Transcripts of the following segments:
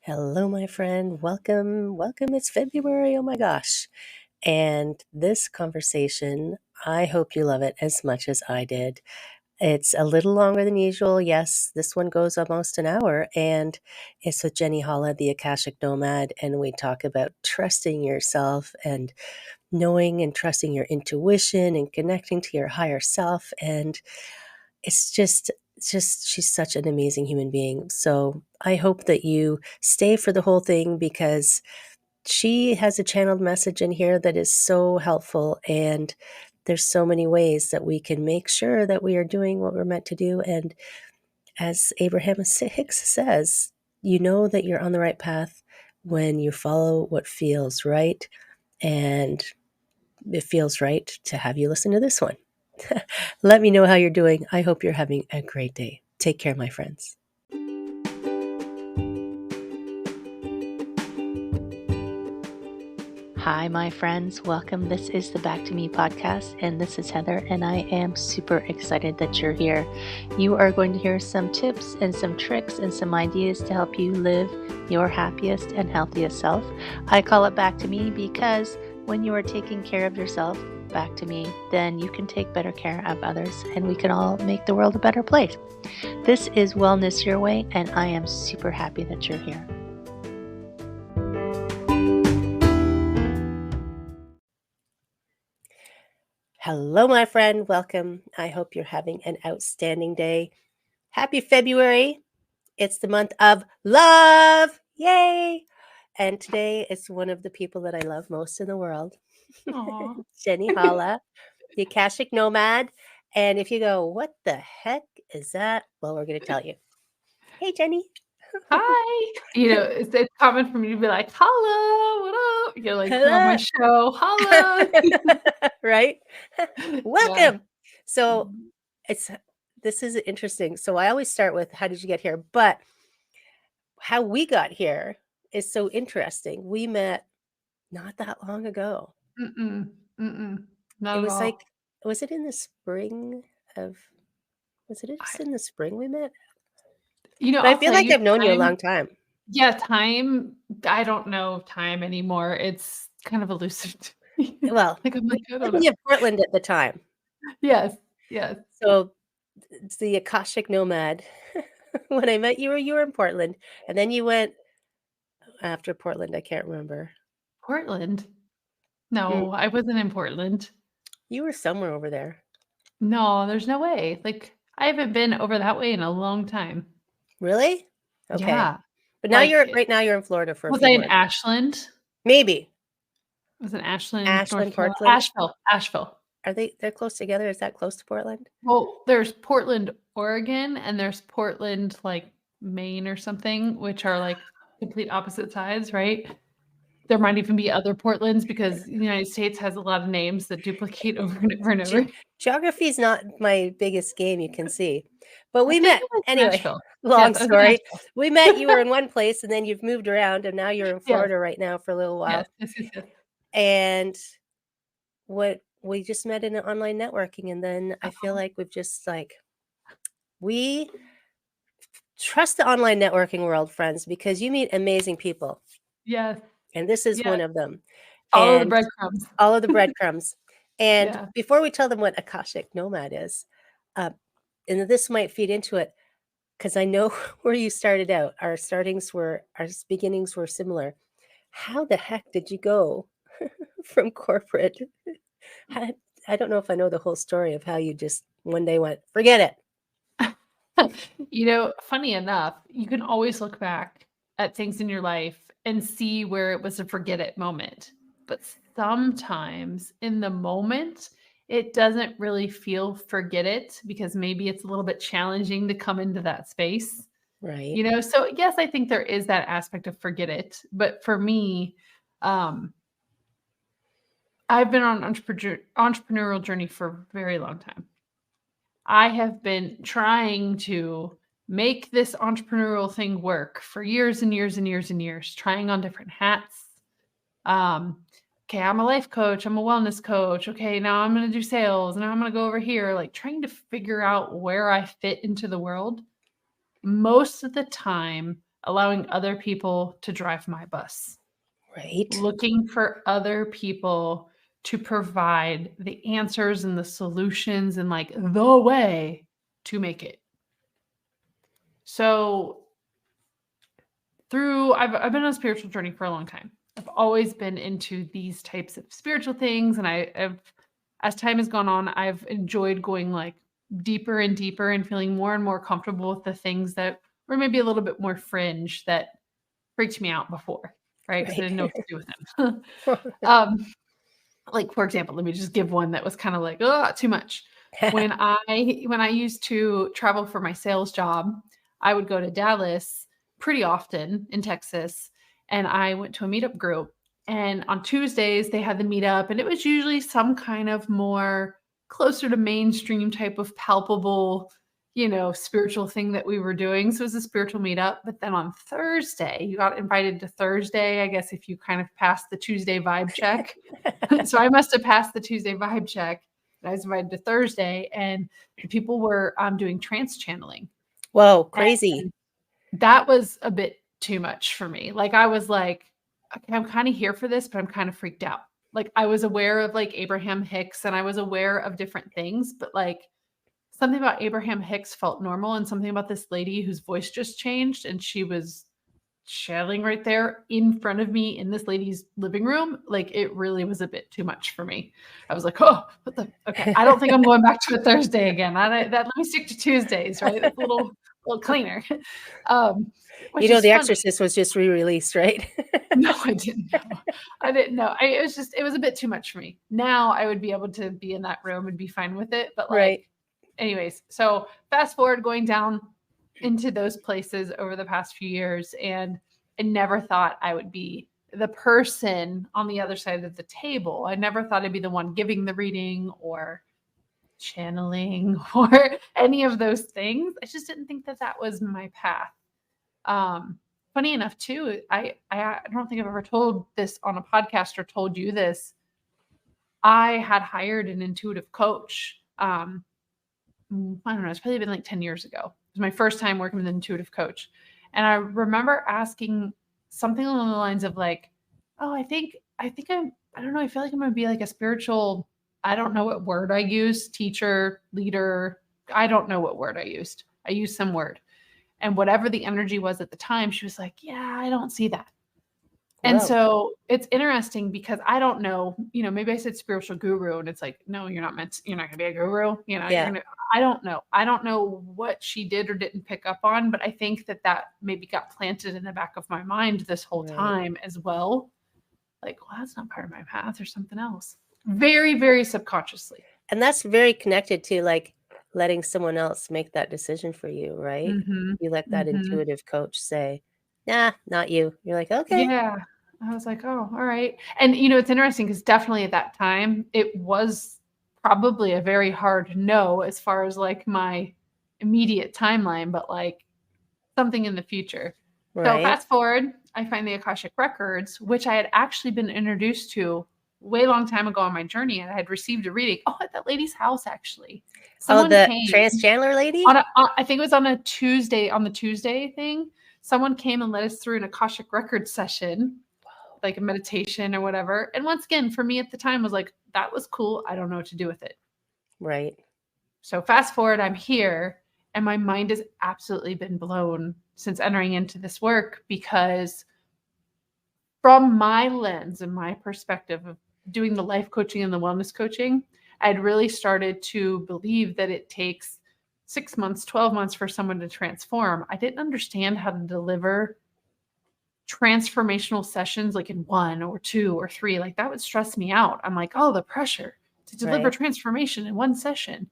Hello, my friend. Welcome. Welcome. It's February. Oh my gosh. And this conversation, I hope you love it as much as I did. It's a little longer than usual. Yes, this one goes almost an hour, and it's with Jeni Holla, the Akashic Nomad. And we talk about trusting yourself and knowing and trusting your intuition and connecting to your higher self. And it's just she's such an amazing human being. So I hope that you stay for the whole thing because she has a channeled message in here that is so helpful, and there's so many ways that we can make sure that we are doing what we're meant to do. And as Abraham Hicks says, you know that you're on the right path when you follow what feels right, and it feels right to have you listen to this one. Let me know how you're doing. I hope you're having a great day. Take care, my friends. Hi, my friends. Welcome. This is the Back to Me podcast, and this is Heather, and I am super excited that you're here. You are going to hear some tips and some tricks and some ideas to help you live your happiest and healthiest self. I call it Back to Me because when you are taking care of yourself, back to me, then you can take better care of others, and we can all make the world a better place. This is Wellness Your Way, and I am super happy that you're here. Hello, my friend. Welcome. I hope you're having an outstanding day. Happy February. It's the month of love. Yay. And today it's one of the people that I love most in the world, Jeni Holla, the Akashic Nomad. And if you go, what the heck is that? Well, we're going to tell you. Hey, Jeni. Hi. It's common for me to be like, holla, what up? You're like, come on my show, holla. Right? Welcome. Yeah. So this is interesting. So I always start with, how did you get here? But how we got here is so interesting. We met not that long ago. Not It at was all. like, was it in the spring of, was it just in the spring we met? But I feel like I've known you a long time. Yeah, time. I don't know time anymore. It's kind of elusive to me. Well, like I'm like, I don't living know. in Portland at the time. Yes. So it's the Akashic Nomad. When I met you, you were in Portland, and then you went after Portland. I can't remember. Portland? No, I wasn't in Portland. You were somewhere over there. No, there's no way. Like, I haven't been over that way in a long time. Really? Okay. Yeah. But now right now you're in Florida for a Was few I in months. Ashland? Maybe. Was it Ashland, Ashland, North Portland? Carolina? Asheville. Are they're close together? Is that close to Portland? Well, there's Portland, Oregon, and there's Portland, like Maine or something, which are like complete opposite sides, right? There might even be other Portlands because the United States has a lot of names that duplicate over and over and over. Geography is not my biggest game, you can see. But we I think met it was anyway. Nashville. Long Yes, story. We met. You were in one place, and then you've moved around, and now you're in Florida right now for a little while. Yes. And we just met in an online networking, and then I feel like we've just we trust the online networking world, friends, because you meet amazing people. Yes. And this is one of them. All of the breadcrumbs. All of the breadcrumbs. And Yeah. before we tell them what Akashic Nomad is, and this might feed into it, because I know where you started out. Our beginnings were similar. How the heck did you go from corporate? I don't know if I know the whole story of how you just one day went, forget it. Funny enough, you can always look back at things in your life and see where it was a forget it moment. But sometimes in the moment, it doesn't really feel forget it because maybe it's a little bit challenging to come into that space. Right. So yes, I think there is that aspect of forget it. But for me, I've been on an entrepreneurial journey for a very long time. I have been trying to make this entrepreneurial thing work for years and years and years and years, trying on different hats. Okay, I'm a life coach. I'm a wellness coach. Okay, now I'm going to do sales. Now I'm going to go over here, like trying to figure out where I fit into the world. Most of the time, allowing other people to drive my bus, Right. looking for other people to provide the answers and the solutions and like the way to make it. So I've been on a spiritual journey for a long time. I've always been into these types of spiritual things, and I've as time has gone on, I've enjoyed going like deeper and deeper and feeling more and more comfortable with the things that were maybe a little bit more fringe that freaked me out before, right? Because I Right. didn't know what to do with them. um, like for example, let me just give one that was kind of like, oh, too much. When I used to travel for my sales job, I would go to Dallas pretty often in Texas, and I went to a meetup group. And on Tuesdays they had the meetup, and it was usually some kind of more closer to mainstream type of palpable, spiritual thing that we were doing. So it was a spiritual meetup. But then on Thursday, you got invited to Thursday, I guess, if you kind of passed the Tuesday vibe check. So I must have passed the Tuesday vibe check. And I was invited to Thursday, and the people were doing trance channeling. Whoa, crazy. And that was a bit too much for me. Like I was like, okay, I'm kind of here for this, but I'm kind of freaked out. Like I was aware of like Abraham Hicks, and I was aware of different things, but like something about Abraham Hicks felt normal, and something about this lady whose voice just changed, and she was channeling right there in front of me in this lady's living room. Like it really was a bit too much for me. I was like, oh, okay. I don't think I'm going back to a Thursday again. Let me stick to Tuesdays, right? It's a little cleaner. Which is The funny. Exorcist was just re-released, right? No, I didn't know. I didn't know. It was a bit too much for me. Now I would be able to be in that room and be fine with it. But Right. anyways, so fast forward going down into those places over the past few years, and I never thought I would be the person on the other side of the table. I never thought I'd be the one giving the reading or channeling or any of those things. I just didn't think that that was my path. Funny enough too, I don't think I've ever told this on a podcast or told you this. I had hired an intuitive coach. I don't know, it's probably been like 10 years ago. It was my first time working with an intuitive coach. And I remember asking something along the lines of like, oh, I don't know, I feel like I'm going to be like a spiritual, I don't know what word I used, teacher, leader. I don't know what word I used. I used some word. And whatever the energy was at the time, she was like, yeah, I don't see that. And Whoa. so it's interesting because I don't know, maybe I said spiritual guru, and it's like, no, you're not you're not gonna be a guru. Yeah. I don't know. I don't know what she did or didn't pick up on, but I think that maybe got planted in the back of my mind this whole Right. time as well. Like, well, that's not part of my path or something else. Very, very subconsciously. And that's very connected to like letting someone else make that decision for you, right? Mm-hmm. You let that Mm-hmm. intuitive coach say, nah, not you. You're like, okay. Yeah. I was like, oh, all right. And, it's interesting because definitely at that time, it was probably a very hard no as far as like my immediate timeline, but like something in the future. So Right. fast forward, I find the Akashic Records, which I had actually been introduced to way long time ago on my journey. And I had received a reading. Oh, at that lady's house, actually. Someone the came trans Chandler lady? I think it was on the Tuesday thing. Someone came and led us through an Akashic Records session, like a meditation or whatever. And once again, for me at the time was like, that was cool. I don't know what to do with it. Right. So fast forward, I'm here, and my mind has absolutely been blown since entering into this work, because from my lens and my perspective of doing the life coaching and the wellness coaching, I'd really started to believe that it takes 6 months, 12 months for someone to transform. I didn't understand how to deliver transformational sessions like in 1 or 2 or 3. Like that would stress me out. I'm like, oh, the pressure to deliver Right. transformation in one session.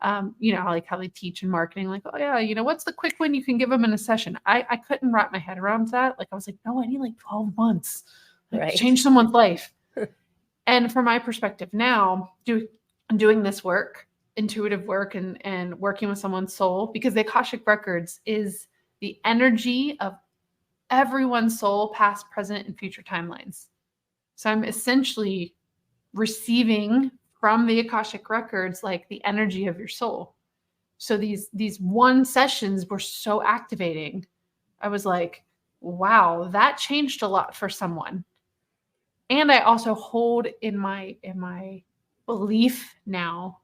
Like how they teach in marketing, like, oh yeah, what's the quick win you can give them in a session? I couldn't wrap my head around that. Like I was like, no, I need like 12 months to Right. change someone's life. And from my perspective now, doing this work, intuitive work, and working with someone's soul, because the Akashic Records is the energy of everyone's soul, past, present, and future timelines. So I'm essentially receiving from the Akashic Records like the energy of your soul. So these one sessions were so activating. I was like, wow, that changed a lot for someone. And I also hold in my belief now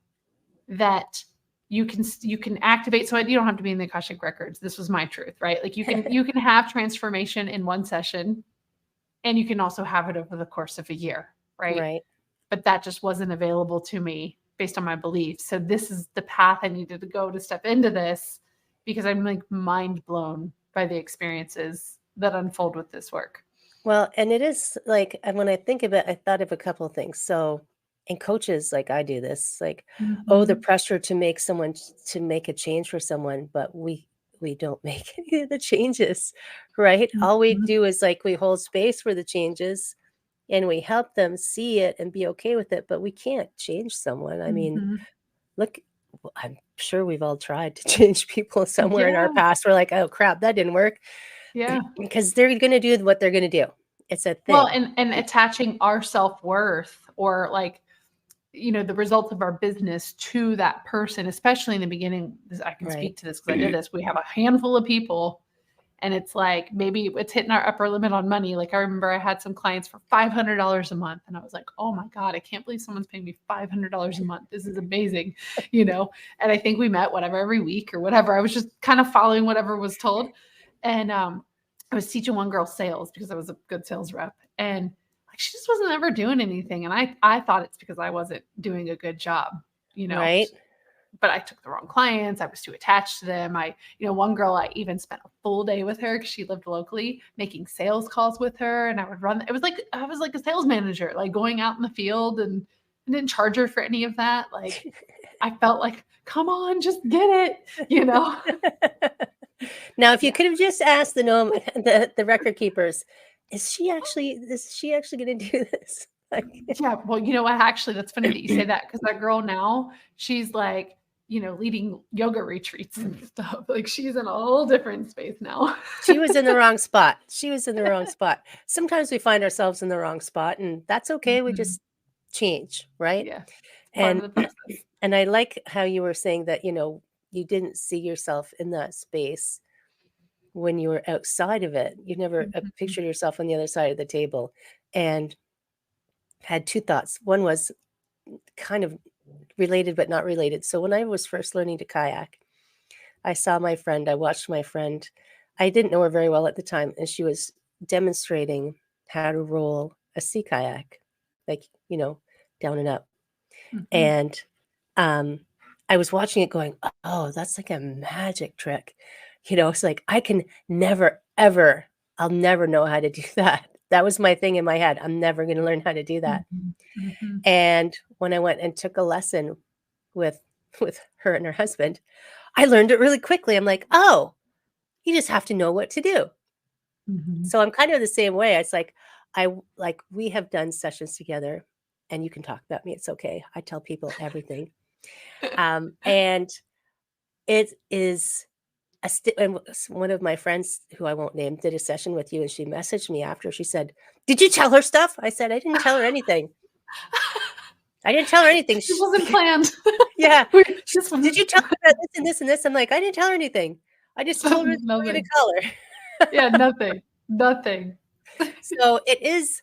that you can activate. So you don't have to be in the Akashic Records. This was my truth, right? Like you can have transformation in one session, and you can also have it over the course of a year, right? Right. But that just wasn't available to me based on my beliefs. So this is the path I needed to go to step into this, because I'm like mind blown by the experiences that unfold with this work. Well, and it is like, and when I think of it, I thought of a couple of things. So, and coaches, like I do this, like, oh, the Mhm. pressure to make someone to make a change for someone, but we don't make any of the changes, right? All we Mhm. do is like we hold space for the changes and we help them see it and be okay with it, but we can't change someone. I mean, Mhm. look, I'm sure we've all tried to change people somewhere in our Yeah. past. We're like, oh crap, that didn't work. Yeah. Because they're gonna do what they're gonna do. It's a Well, thing. and attaching our self-worth, or like, the results of our business to that person, especially in the beginning. I can Right. speak to this because I did this. We have a handful of people, and it's like maybe it's hitting our upper limit on money. Like I remember I had some clients for $500 a month, and I was like, oh my God, I can't believe someone's paying me $500 a month. This is amazing, And I think we met whatever every week or whatever. I was just kind of following whatever was told. And I was teaching one girl sales because I was a good sales rep. And like she just wasn't ever doing anything. And I thought it's because I wasn't doing a good job, you know Right. but I took the wrong clients. I was too attached to them. One girl, I even spent a full day with her because she lived locally, making sales calls with her. And I would run, it was like, I was like a sales manager, like going out in the field, and I didn't charge her for any of that. Like I felt like, come on, just get it. Now, if you Yeah. could have just asked the record keepers, is she actually gonna do this? Like, Yeah. Well, you know what? Actually, that's funny that you say that, because that girl now, she's like, leading yoga retreats and stuff. Like she's in a whole different space now. she was in the wrong spot. She was in the wrong spot. Sometimes we find ourselves in the wrong spot, and that's okay. We Mhm. just change, right? Yeah. Part of And the process. and I like how you were saying that, you didn't see yourself in that space when you were outside of it. You never Mhm. pictured yourself on the other side of the table. And had two thoughts. One was kind of related, but not related. So when I was first learning to kayak, I watched my friend. I didn't know her very well at the time, and she was demonstrating how to roll a sea kayak, like, down and up. Mhm. And um, I was watching it going, oh, that's like a magic trick. It's like I can never, ever, I'll never know how to do that. That was my thing in my head. I'm never going to learn how to do that. Mhm. Mhm. And when I went and took a lesson with with her and her husband, I learned it really quickly. I'm like, "Oh, you just have to know what to do." Mhm. So I'm kind of the same way. It's like we have done sessions together, and you can talk about me. It's okay. I tell people everything. And it is and one of my friends who I won't name did a session with you, and she messaged me after. She said, "Did you tell her stuff?" I said, "I didn't tell her anything. I didn't tell her anything." It wasn't planned. Yeah. This "Did was you tell her about this and this and this?" I'm like, "I didn't tell her anything. I just told her the story to nothing. color." Yeah, nothing. Nothing. So it is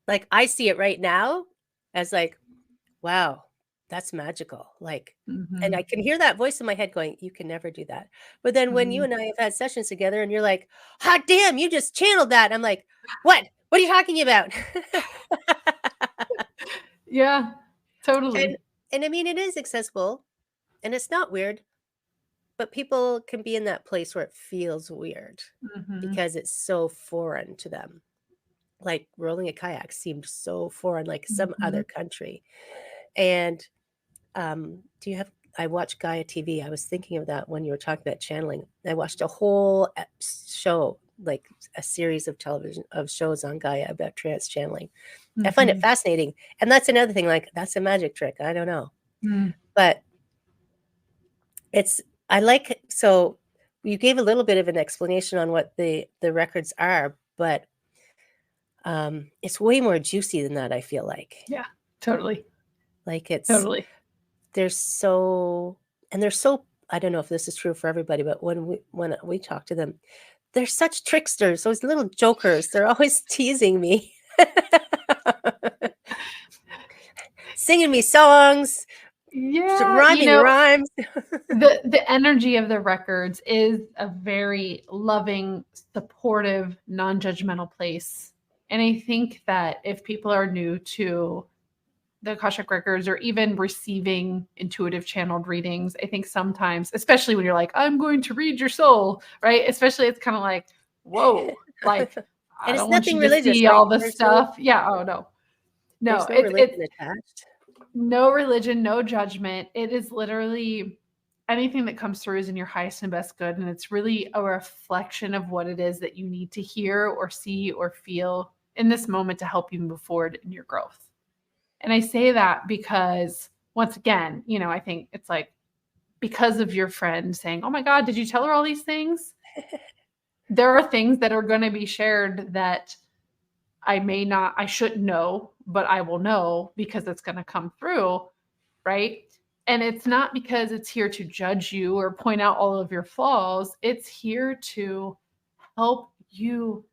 like, I see it right now as like, wow, that's magical. Like, and I Mhm. can hear that voice in my head going, "You can never do that." But then when you Mhm. and I have had sessions together and you're like, "Hot damn, you just channeled that." I'm like, "What? What are you talking about?" Yeah, And totally. and I mean, it is accessible and it's not weird, but people can be in that place where it feels weird Mhm. because it's so foreign to them. Like rolling a kayak seemed so foreign, like some Mhm. other country. And do you have I watch Gaia TV. I was thinking of that when you were talking about channeling. I watched a whole show, like a series of television of shows on Gaia about trance channeling. I find it Mhm. fascinating. And that's another thing, like that's a magic trick. I don't know. Mm. But it's I like so you gave a little bit of an explanation on what the records are, but it's way more juicy than that, I feel like. Yeah, totally. Like Totally. they're so and they're so I don't know if this is true for everybody, but when we talk to them, they're such tricksters, those little jokers. They're always teasing me. Singing me songs, Yeah, rhyming rhymes. the energy of the records is a very loving, supportive, non-judgmental place. And I think that if people are new to the Akashic Records or even receiving intuitive channeled readings, I think sometimes, especially when you're like, I'm going to read your soul, right? Especially it's kind of like, whoa, like I And it's don't want nothing you to religious, see right? all this stuff. Yeah. Oh no. No, There's no religion it's attached. no religion, no judgment. It is literally anything that comes through is in your highest and best good. And it's really a reflection of what it is that you need to hear or see or feel in this moment to help you move forward in your growth. And I say that because once again, I think it's like because of your friend saying, oh my God, did you tell her all these things? There are things that are going to be shared that I shouldn't know, but I will know because it's going to come through. Right. And it's not because it's here to judge you or point out all of your flaws. It's here to help you,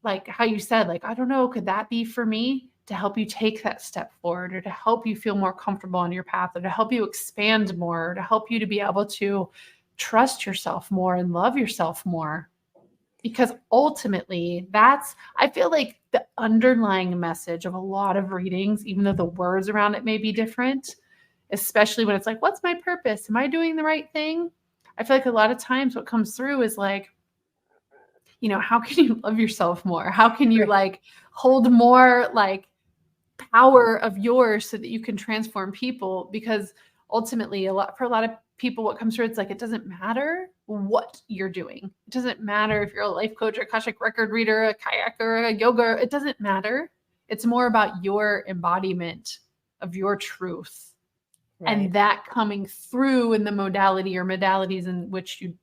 like how you said, like, I don't know, could that be for me? To help you take that step forward or to help you feel more comfortable on your path or to help you expand more, or to help you to be able to trust yourself more and love yourself more. Because ultimately, I feel like the underlying message of a lot of readings, even though the words around it may be different, especially when it's like, what's my purpose? Am I doing the right thing? I feel like a lot of times what comes through is like, how can you love yourself more? How can you like hold more like power of yours so that you can transform people? Because ultimately for a lot of people, what comes through, it's like, it doesn't matter what you're doing. It doesn't matter if you're a life coach, or Akashic record reader, a kayaker, a yoga, it doesn't matter. It's more about your embodiment of your truth. Right. And that coming through in the modality or modalities in which you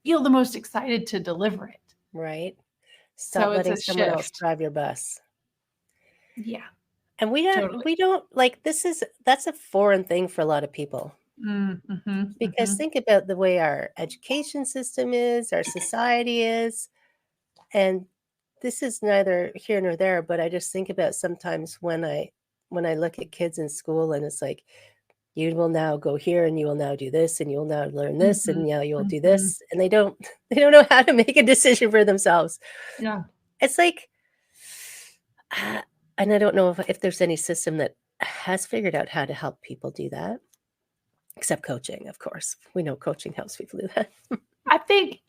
feel the most excited to deliver it. Right. Stop letting someone else drive your bus. Yeah. And we don't like, that's a foreign thing for a lot of people. Because think about the way our education system is, our society is, and this is neither here nor there, but I just think about sometimes when I look at kids in school and it's like, you will now go here and you will now do this and you'll now learn this and now you will do this. And they don't know how to make a decision for themselves. Yeah. It's like, and I don't know if there's any system that has figured out how to help people do that, except coaching, of course. We know coaching helps people do that. I think,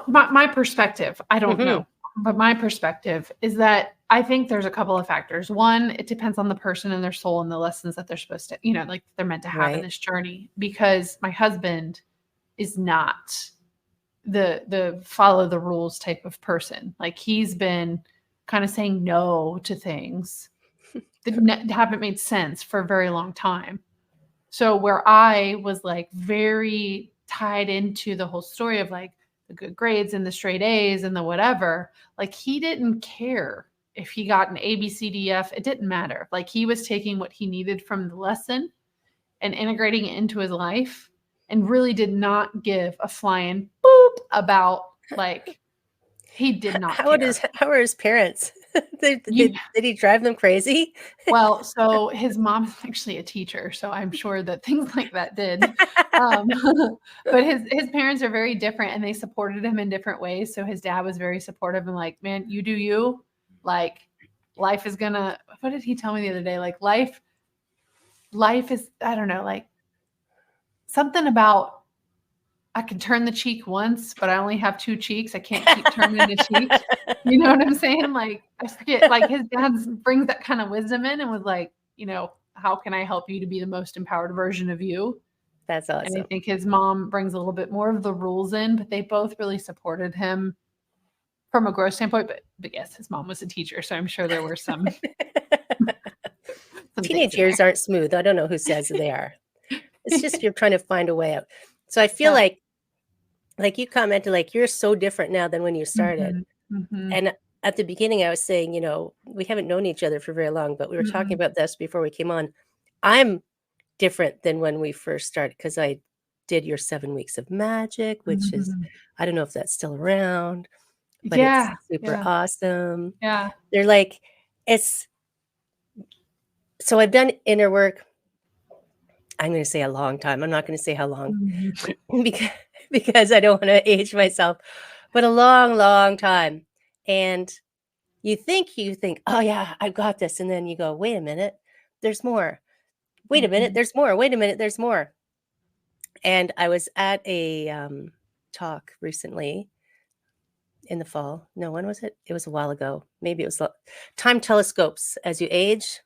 my perspective, I don't know, but my perspective is that I think there's a couple of factors. One, it depends on the person and their soul and the lessons that they're supposed to, like they're meant to have in this journey. Because my husband is not the follow the rules type of person. Like he's been kind of saying no to things that haven't made sense for a very long time. So where I was like very tied into the whole story of like the good grades and the straight A's and the whatever, like he didn't care if he got an A, B, C, D, F. It didn't matter. Like he was taking what he needed from the lesson and integrating it into his life and really did not give a flying boop about like, he did not care. How are his parents? Did he drive them crazy? Well, so his mom is actually a teacher, so I'm sure that things like that did. But his parents are very different and they supported him in different ways. So his dad was very supportive and like, man, you do you. Like life is gonna, what did he tell me the other day? Like life is, I don't know, like something about I can turn the cheek once, but I only have two cheeks. I can't keep turning the cheek. You know what I'm saying? Like, I forget, like his dad brings that kind of wisdom in and was like, how can I help you to be the most empowered version of you? That's awesome. And I think his mom brings a little bit more of the rules in, but they both really supported him from a growth standpoint. But yes, his mom was a teacher, so I'm sure there were some teenage years aren't smooth. I don't know who says they are. It's just you're trying to find a way out. So I feel like you commented, like you're so different now than when you started. And at the beginning, I was saying, we haven't known each other for very long, but we were talking about this before we came on. I'm different than when we first started because I did your 7 weeks of magic, which is, I don't know if that's still around. but it's Yeah. super Yeah. awesome. Yeah. They're like, it's so I've done inner work. I'm going to say a long time. I'm not going to say how long Mhm. because because I don't want to age myself, but a long, long time. And you think, oh yeah, I've got this, and then you go, wait a minute, there's more. Wait a minute, Mhm. there's more. Wait a minute, there's more. And I was at a talk recently in the fall. No, when was it? It was a while ago. Maybe it was time telescopes. As you age,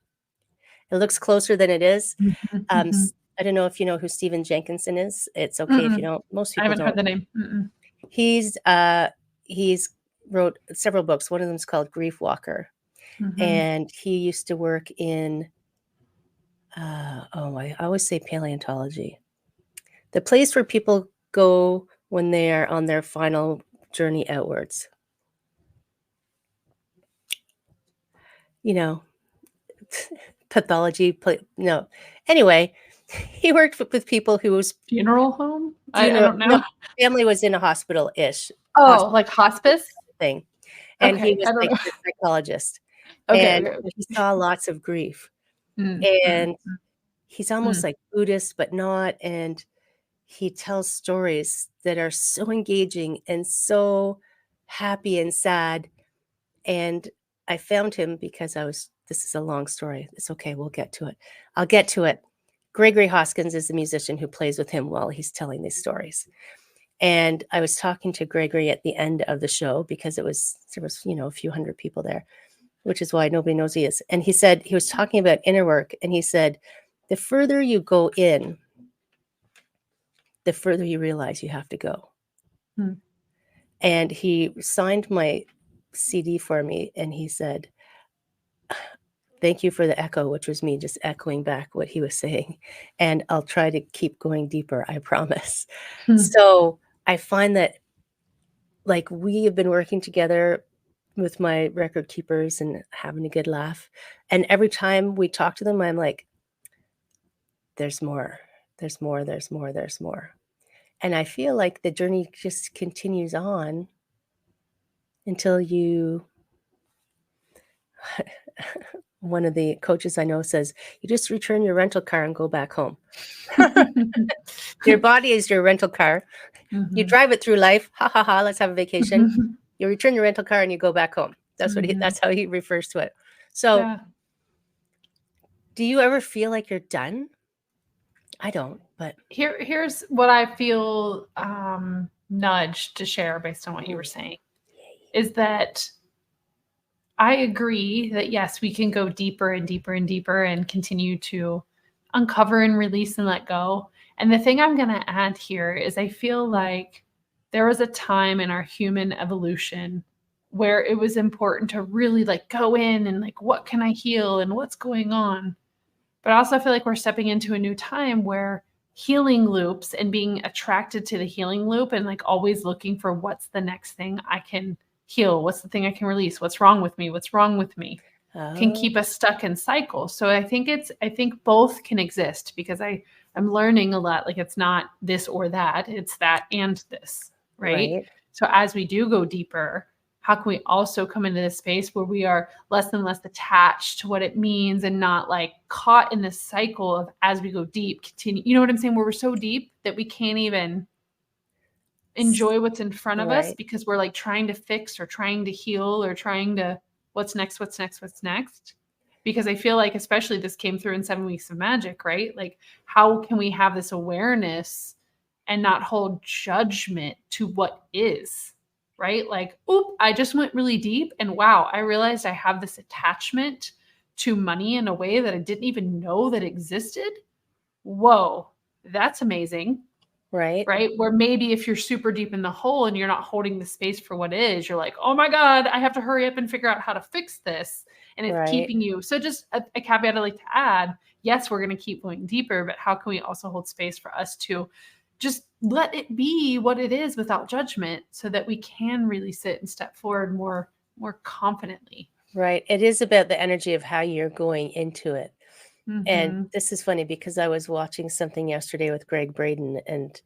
it looks closer than it is. Mhm. Mhm. I don't know if you know who Stephen Jenkinson is. It's okay if you Mm-mm. don't. Most I people haven't heard don't. the name. Mm-mm. He's wrote several books. One of them is called Grief Walker, Mhm. and he used to work in I always say paleontology, the place where people go when they're on their final journey outwards. You know, pathology. No, anyway, he worked with people who was Funeral home? I funeral. don't No, know. family was in a hospital-ish Oh, hospital like hospice? thing, and he Okay, was I don't like know. the psychologist, Okay, and okay, he okay. saw lots of grief, Mm, mm, and he's almost mm. like Buddhist, but not, and he tells stories that are so engaging and so happy and sad, and I found him because this is a long story. It's okay, we'll get to it. I'll get to it. Gregory Hoskins is the musician who plays with him while he's telling these stories. And I was talking to Gregory at the end of the show because there was, a few hundred people there, which is why nobody knows he is. And he said, he was talking about inner work, and he said, the further you go in, the further you realize you have to go. Hmm. And he signed my CD for me, and he said, thank you for the echo, which was me just echoing back what he was saying. And I'll try to keep going deeper, I promise. Hmm. So I find that, like, we have been working together with my record keepers and having a good laugh. And every time we talk to them, I'm like, there's more, there's more, there's more, there's more. And I feel like the journey just continues on until you one of the coaches I know says, you just return your rental car and go back home. Your body is your rental car. You Mhm. drive it through life. Ha ha ha, let's have a vacation. Mhm. You return your rental car and you go back home. Mhm. That's how he refers to it. So, Yeah. do you ever feel like you're done? I don't, but Here's what I feel nudged to share based on what you were mm, saying is that I agree that yes, we can go deeper and deeper and deeper and continue to uncover and release and let go. And the thing I'm going to add here is I feel like there was a time in our human evolution where it was important to really like go in and like what can I heal and what's going on. But I also feel like we're stepping into a new time where healing loops and being attracted to the healing loop and like always looking for what's the next thing I can heal, what's the thing I can release, what's wrong with me, what's wrong with me, can oh, keep us stuck in cycles. So I think both can exist because I'm learning a lot, like it's not this or that, it's that and this, right? right, So as we do go deeper, how can we also come into this space where we are less and less attached to what it means and not like caught in this cycle of as we go deep continue, you know what I'm saying, where we're so deep that we can't even S- enjoy what's in front of us right, because we're like trying to fix or trying to heal or trying to what's next, what's next, what's next. Because I feel like, especially this came through in 7 Weeks of Magic, right? Like, how can we have this awareness and not hold judgment to what is, right? Like, oop, I just went really deep and wow, I realized I have this attachment to money in a way that I didn't even know that existed. Whoa, that's amazing, right, right? Where maybe if you're super deep in the hole and you're not holding the space for what is, you're like, oh my God, I have to hurry up and figure out how to fix this. And it's right, keeping you. So, just a caveat I'd like to add, yes, we're going to keep going deeper, but how can we also hold space for us to just let it be what it is without judgment so that we can really sit and step forward more confidently? right. It is about the energy of how you're going into it. And Mm-hmm. this is funny because I was watching something yesterday with Greg Braden, and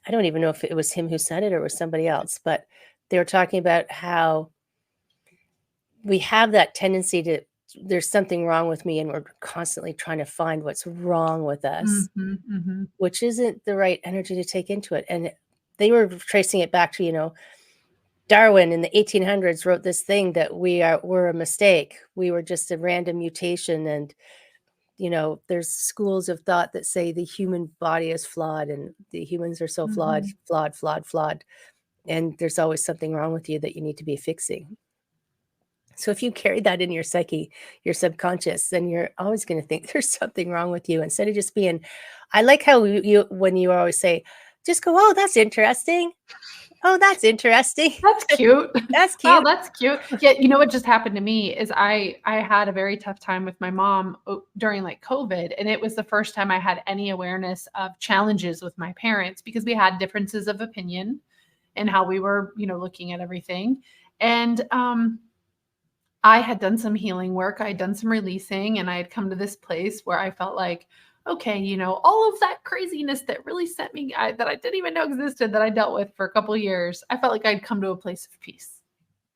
I don't even know if it was him who said it or it was somebody else, but they were talking about how we have that tendency to, there's something wrong with me, and we're constantly trying to find what's wrong with us, which isn't the right energy to take into it. And they were tracing it back to, Darwin in the 1800s wrote this thing that we're a mistake. We were just a random mutation. And, there's schools of thought that say the human body is flawed and the humans are so flawed, flawed, flawed, flawed. And there's always something wrong with you that you need to be fixing. So if you carry that in your psyche, your subconscious, then you're always going to think there's something wrong with you, instead of just being, I like how when you always say, just go, oh, that's interesting. Oh, that's interesting. That's cute. That's Wow, cute. that's cute. Yeah, you know what just happened to me is I had a very tough time with my mom during like COVID, and it was the first time I had any awareness of challenges with my parents because we had differences of opinion and how we were, looking at everything. And I had done some healing work, I had done some releasing, and I had come to this place where I felt like, okay, all of that craziness that really sent me, that I didn't even know existed, that I dealt with for a couple of years, I felt like I'd come to a place of peace.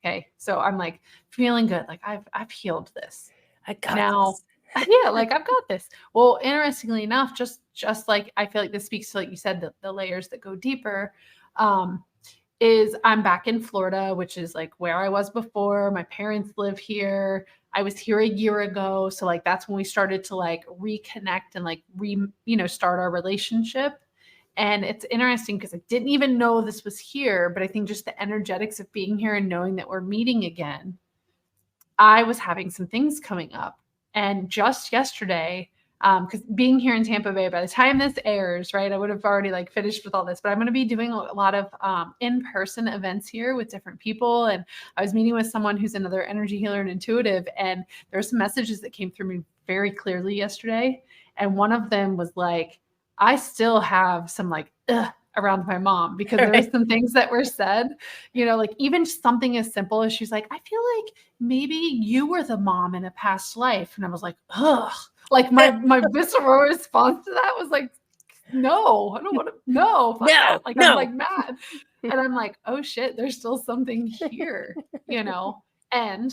Okay. So I'm like feeling good. Like I've healed this. I got Now. this. Yeah, like I've got this. Well, interestingly enough, just like I feel like this speaks to, like you said, the layers that go deeper. Is I'm back in Florida, which is like where I was before. My parents live here. I was here a year ago. So like that's when we started to like reconnect and like start our relationship. And it's interesting because I didn't even know this was here, but I think just the energetics of being here and knowing that we're meeting again, I was having some things coming up. And just yesterday, because being here in Tampa Bay, by the time this airs, right, I would have already like finished with all this, but I'm going to be doing a lot of in-person events here with different people. And I was meeting with someone who's another energy healer and intuitive, and there were some messages that came through me very clearly yesterday. And one of them was like, I still have some like, around my mom, because there were some things that were said, like even something as simple as she's like, I feel like maybe you were the mom in a past life. And I was like, ugh. Like my visceral response to that was like, no, I don't want to, no, fuck that. Like, no. I'm like mad. And I'm like, oh shit, there's still something here, and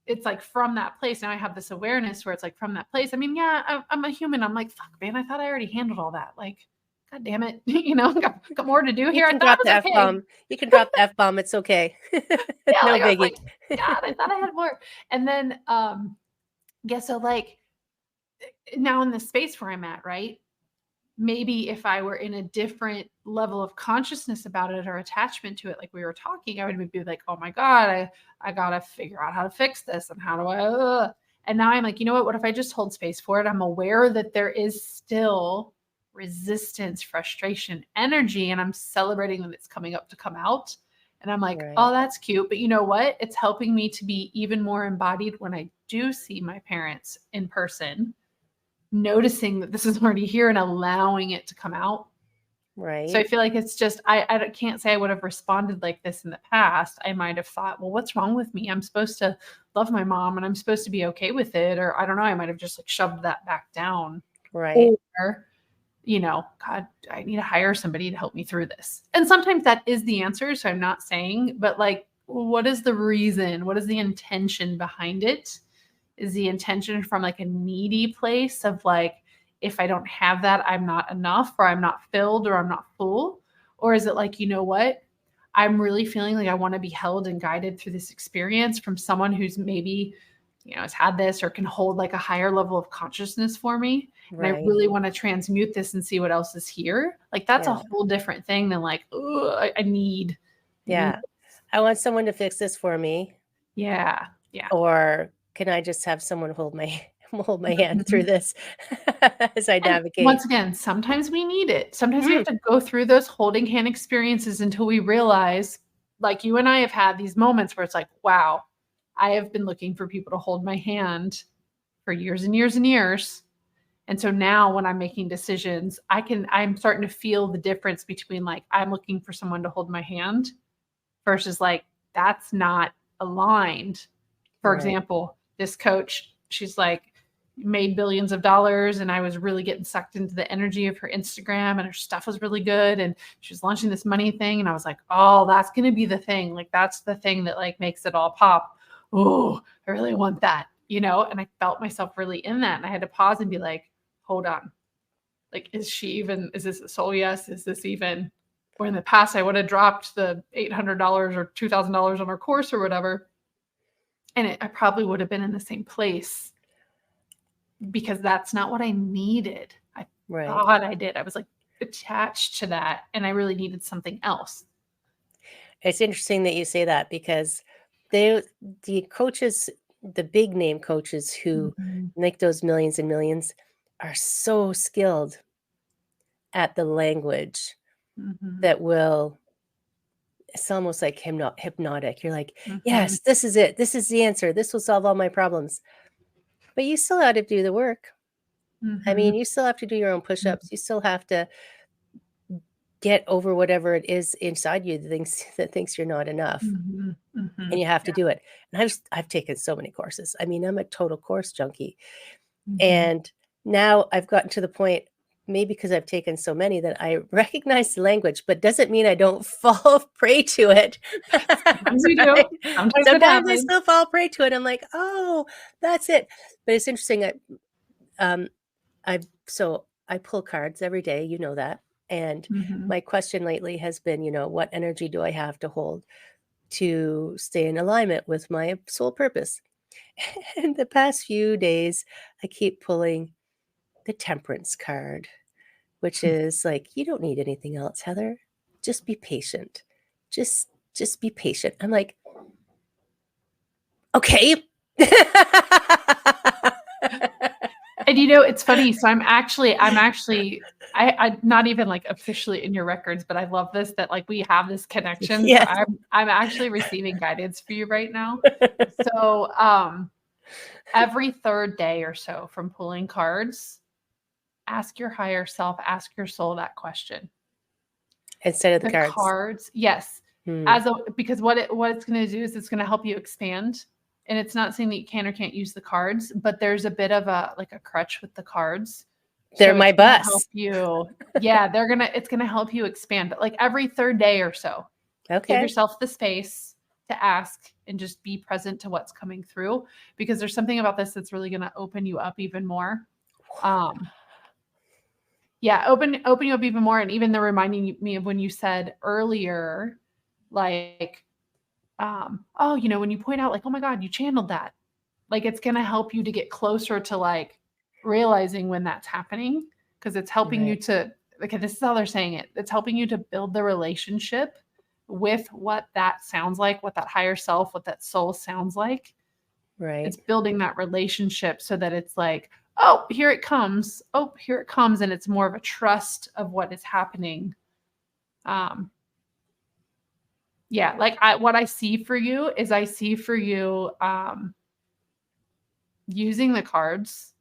it's like from that place. Now I have this awareness where it's like from that place. I mean, yeah, I'm a human. I'm like, fuck, man, I thought I already handled all that. Like, God damn it. Got more to do here. You can drop the F-bomb. You can drop the F-bomb. It's okay. Yeah, No like, I was biggie. like, God, I thought I had more. And then, yeah, so like now in the space where I'm at, right? Maybe if I were in a different level of consciousness about it or attachment to it, like we were talking, I would be like, oh my God, I got to figure out how to fix this. And how do I, and now I'm like, you know what if I just hold space for it? I'm aware that there is still resistance, frustration, energy, and I'm celebrating that it's coming up to come out. And I'm like, oh, that's cute. But you know what? It's helping me to be even more embodied when I do see my parents in person, noticing that this is already here and allowing it to come out. Right. So I feel like it's just, I can't say I would have responded like this in the past. I might have thought, well, what's wrong with me? I'm supposed to love my mom and I'm supposed to be okay with it. Or I don't know, I might have just like shoved that back down. Right. Or, God, I need to hire somebody to help me through this. And sometimes that is the answer. So I'm not saying, but like, what is the reason? What is the intention behind it? Is the intention from like a needy place of like, if I don't have that, I'm not enough, or I'm not filled, or I'm not full? Or is it like, you know what? I'm really feeling like I want to be held and guided through this experience from someone who's maybe, has had this or can hold like a higher level of consciousness for me. And I really want to transmute this and see what else is here. Like that's a whole different thing than like, oh, I need. Yeah. I want someone to fix this for me. Yeah. Yeah. Or can I just have someone hold my hand through this as I navigate? Once again, sometimes we need it. Sometimes we have to go through those holding hand experiences until we realize, like you and I have had these moments where it's like, wow, I have been looking for people to hold my hand for years and years and years. And so now when I'm making decisions, I'm starting to feel the difference between like, I'm looking for someone to hold my hand versus like, that's not aligned. For example, this coach, she's like, made billions of dollars, and I was really getting sucked into the energy of her Instagram, and her stuff was really good, and she was launching this money thing, and I was like, oh, that's going to be the thing. Like, that's the thing that like makes it all pop. Oh, I really want that, you know? And I felt myself really in that. And I had to pause and be like, hold on. Like, is this a soul yes? Is this even, where in the past I would have dropped the $800 or $2,000 on her course or whatever. And I probably would have been in the same place, because that's not what I needed. I thought I did. I was like attached to that, and I really needed something else. It's interesting that you say that, because the coaches, the big name coaches who make those millions and millions, are so skilled at the language that will, it's almost like hypnotic. You're like, yes, this is it. This is the answer. This will solve all my problems. But you still have to do the work. I mean, you still have to do your own push-ups. You still have to get over whatever it is inside you that thinks you're not enough. And you have to do it. And I've taken so many courses. I mean, I'm a total course junkie. And now I've gotten to the point, maybe because I've taken so many, that I recognize the language, but doesn't mean I don't fall prey to it. Sometimes you do. Sometimes I still fall prey to it. I'm like, oh, that's it. But it's interesting. I pull cards every day, you know that. And my question lately has been, what energy do I have to hold to stay in alignment with my soul purpose? And the past few days, I keep pulling the Temperance card, which is like, you don't need anything else, Heather. Just be patient. Just be patient. I'm like, okay. And it's funny. So I'm not even like officially in your records, but I love this, that like we have this connection. Yes. So I'm actually receiving guidance for you right now. So every third day or so from pulling cards, ask your higher self, ask your soul that question. Instead of the cards. Yes. Because what it's going to do is it's going to help you expand. And it's not saying that you can or can't use the cards, but there's a bit of a crutch with the cards. They're my bus. Help you. Yeah, it's gonna help you expand. But like every third day or so, give yourself the space to ask and just be present to what's coming through, because there's something about this that's really gonna open you up even more. Open you up even more. And even the reminding me of when you said earlier, like, when you point out like, oh my God, you channeled that. Like, it's going to help you to get closer to like realizing when that's happening, because it's helping you to, okay, this is how they're saying it. It's helping you to build the relationship with what that sounds like, what that higher self, what that soul sounds like. Right. It's building that relationship so that it's like, oh, here it comes. Oh, here it comes. And it's more of a trust of what is happening. What I see for you is using the cards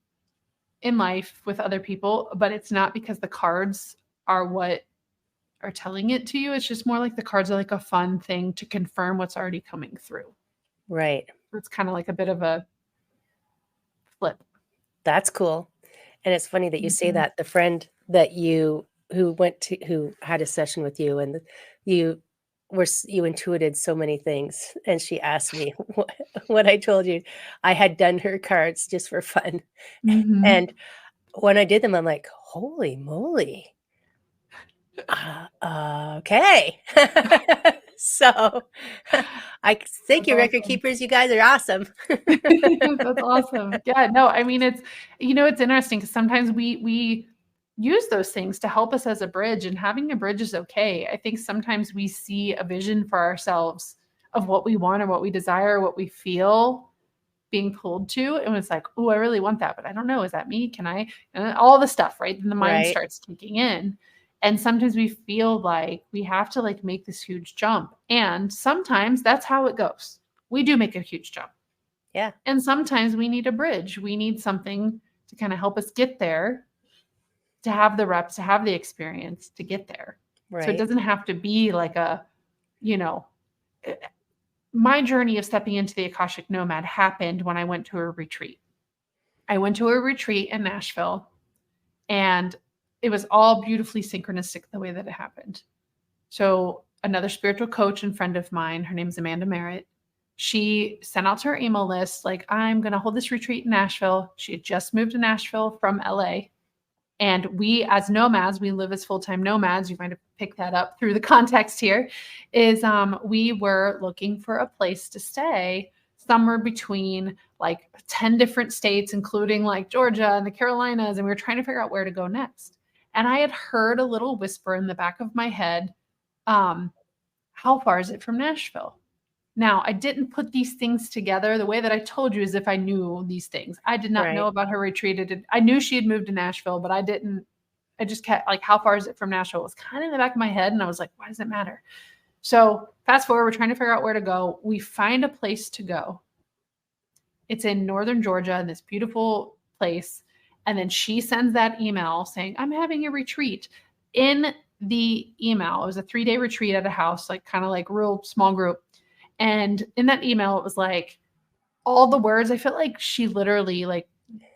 in life with other people, but it's not because the cards are what are telling it to you. It's just more like the cards are like a fun thing to confirm what's already coming through. Right. It's kind of like a bit of a flip. That's cool. And it's funny that you say that. The friend that who had a session with you, and you intuited so many things, and she asked me what I told you. I had done her cards just for fun. And when I did them, I'm like, holy moly. Okay. So I thank you, Record Keepers. You guys are awesome. That's awesome. Yeah, no, I mean, it's interesting because sometimes we use those things to help us as a bridge, and having a bridge is okay. I think sometimes we see a vision for ourselves of what we want or what we desire, what we feel being pulled to. And it's like, oh, I really want that, but I don't know. Is that me? Can I? And all the stuff, right? Then the mind starts kicking in. And sometimes we feel like we have to like make this huge jump. And sometimes that's how it goes. We do make a huge jump. Yeah. And sometimes we need a bridge. We need something to kind of help us get there, to have the reps, to have the experience to get there. Right. So it doesn't have to be like my journey of stepping into the Akashic Nomad happened when I went to a retreat. I went to a retreat in Nashville, and it was all beautifully synchronistic the way that it happened. So another spiritual coach and friend of mine, her name's Amanda Merritt, she sent out to her email list, like, I'm going to hold this retreat in Nashville. She had just moved to Nashville from LA. And we, as nomads, we live as full-time nomads. You might have picked that up through the context here, is we were looking for a place to stay somewhere between like 10 different states, including like Georgia and the Carolinas. And we were trying to figure out where to go next. And I had heard a little whisper in the back of my head, how far is it from Nashville? Now, I didn't put these things together the way that I told you, as if I knew these things. I did not know Right. about her retreat. I knew she had moved to Nashville, but I just kept like, how far is it from Nashville? It was kind of in the back of my head. And I was like, why does it matter? So fast forward, we're trying to figure out where to go. We find a place to go. It's in northern Georgia, in this beautiful place. And then she sends that email saying, I'm having a retreat. In the email, it was a 3-day retreat at a house, like kind of like real small group. And in that email, it was like all the words, I felt like she literally like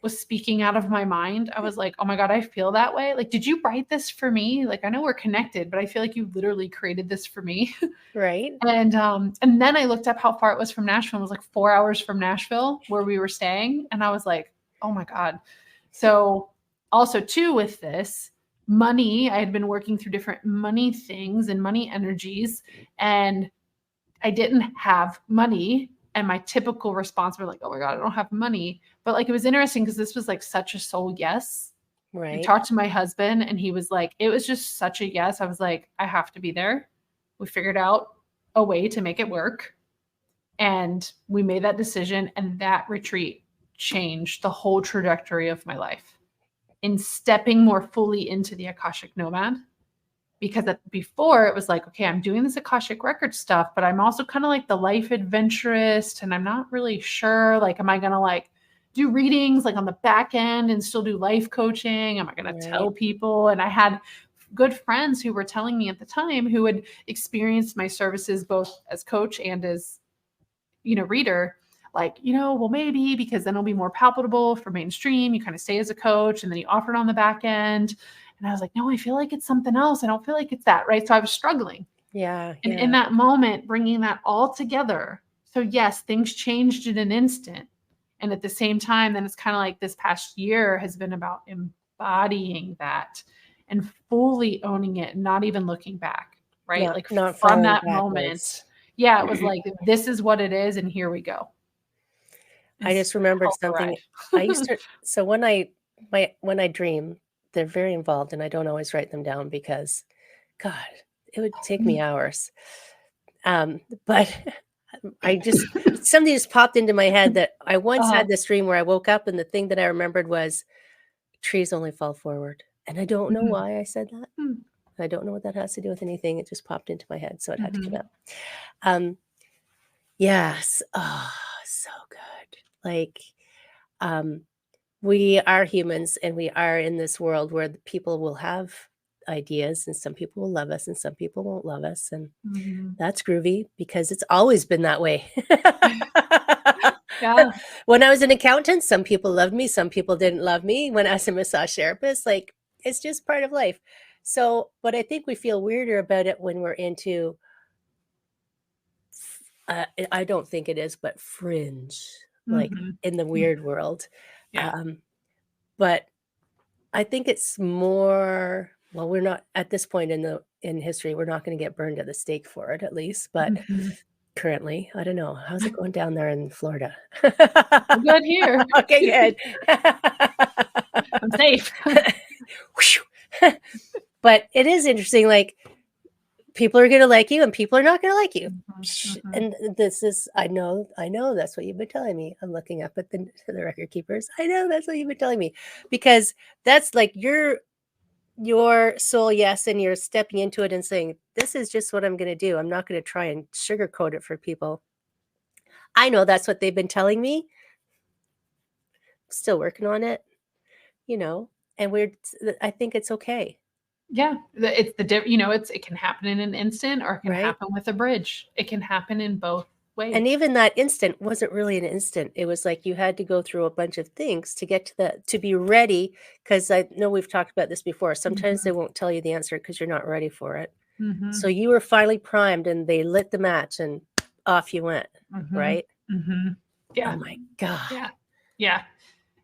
was speaking out of my mind. I was like, oh my God, I feel that way. Like, did you write this for me? Like, I know we're connected, but I feel like you literally created this for me. Right. And then I looked up how far it was from Nashville. It was like 4 hours from Nashville where we were staying. And I was like, oh my God. So also too, with this money, I had been working through different money things and money energies, and I didn't have money. And my typical response was like, oh my God, I don't have money. But like, it was interesting because this was like such a soul yes. I Right. talked to my husband and he was like, it was just such a yes. I was like, I have to be there. We figured out a way to make it work. And we made that decision. And that retreat changed the whole trajectory of my life in stepping more fully into the Akashic Nomad. Because before it was like, okay, I'm doing this Akashic Records stuff, but I'm also kind of like the life adventurist, and I'm not really sure, like, am I going to like do readings like on the back end and still do life coaching? Am I going to tell Right. people? And I had good friends who were telling me at the time, who had experienced my services both as coach and as, reader, like, well, maybe because then it'll be more palatable for mainstream. You kind of stay as a coach and then you offer it on the back end. And I was like, no, I feel like it's something else. I don't feel like it's that, right? So I was struggling. Yeah. And Yeah. in that moment, bringing that all together. So yes, things changed in an instant. And at the same time, then it's kind of like this past year has been about embodying that and fully owning it, not even looking back, right? Like Not from falling that backwards. moment, yeah, it was like, this is what it is. And here we go. I It's just been a remembered hell of a something. I used ride. to, so when I dream, they're very involved and I don't always write them down because, God, it would take me hours. But I just, something just popped into my head that I once Uh-huh. had this dream where I woke up and the thing that I remembered was trees only fall forward. And I don't know Mhm. why I said that. Mm. I don't know what that has to do with anything. It just popped into my head, so it had to come Mhm. out. Um, yes. Oh, so good. Like, um, we are humans and we are in this world where the people will have ideas and some people will love us and some people won't love us. And Mhm. that's groovy because it's always been that way. Yeah. When I was an accountant, some people loved me, some people didn't love me. When I was a massage therapist, like it's just part of life. So, but I think we feel weirder about it when we're into, I don't think it is, but fringe, like Mhm. in the Mm. weird world. Yeah. Um, but I think it's more, well, we're not at this point in history, we're not going to get burned at the stake for it, at least. But Mhm. currently, I don't know. How's it going down there in Florida? We're good here. Okay, good. I'm safe. Whew. But it is interesting, like, people are gonna like you and people are not gonna like you. Mhm. Mhm. And this is I know that's what you've been telling me. I'm looking up at the record keepers. I know that's what you've been telling me. Because that's like your soul yes, and you're stepping into it and saying, "This is just what I'm gonna do. I'm not gonna try and sugarcoat it for people." I know that's what they've been telling me. Still working on it, you know, and I think it's okay, Yeah. It's it can happen in an instant or it can right? happen with a bridge. It can happen in both. wait. And even that instant wasn't really an instant. It was like you had to go through a bunch of things to get to be ready, because I know we've talked about this before. Sometimes they won't tell you the answer because you're not ready for it. Mm-hmm. So you were finally primed and they lit the match and off you went, right? Yeah. Oh my God. Yeah. Yeah.